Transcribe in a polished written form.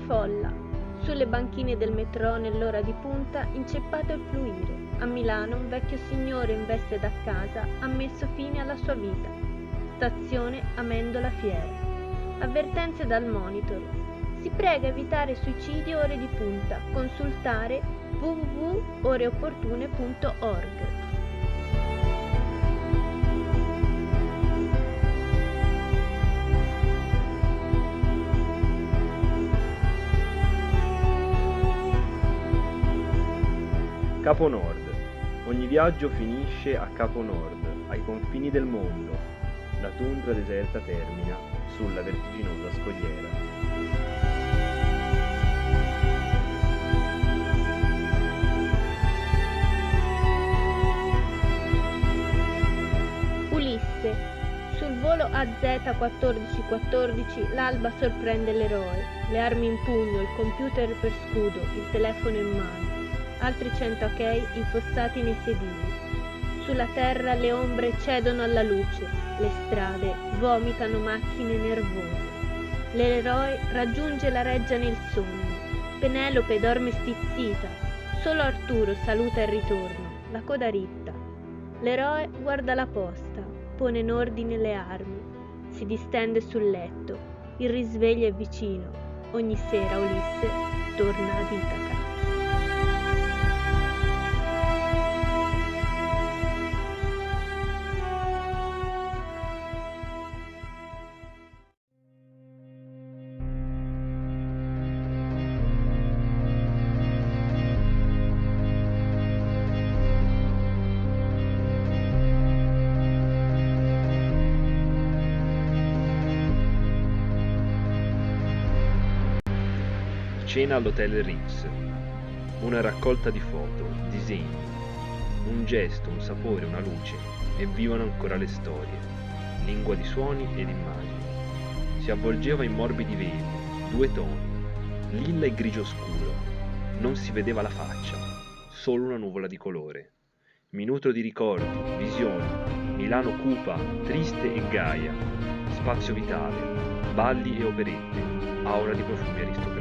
folla. Sulle banchine del metro nell'ora di punta, inceppato il fluire. A Milano un vecchio signore in veste da casa ha messo fine alla sua vita. Stazione Amendola Fiera. Avvertenze dal monitor. Si prega evitare suicidi ore di punta. Consultare www.oreopportune.org. Capo Nord. Ogni viaggio finisce a Capo Nord, ai confini del mondo. La tundra deserta termina sulla vertiginosa scogliera. Ulisse. Sul volo AZ1414 l'alba sorprende l'eroe. Le armi in pugno, il computer per scudo, il telefono in mano. Altri 100 ok infossati nei sedili. Sulla terra le ombre cedono alla luce, le strade vomitano macchine nervose. L'eroe raggiunge la reggia nel sogno. Penelope dorme stizzita. Solo Arturo saluta il ritorno, la coda ritta. L'eroe guarda la posta, pone in ordine le armi, si distende sul letto. Il risveglio è vicino. Ogni sera Ulisse torna ad Itaca. Cena all'Hotel Ritz. Una raccolta di foto, disegni. Un gesto, un sapore, una luce. E vivono ancora le storie. Lingua di suoni ed immagini. Si avvolgeva in morbidi veli, 2 toni. Lilla e grigio scuro. Non si vedeva la faccia. Solo una nuvola di colore. Minuto di ricordi, visioni. Milano cupa, triste e gaia. Spazio vitale. Balli e operette. Aura di profumi aristocratici.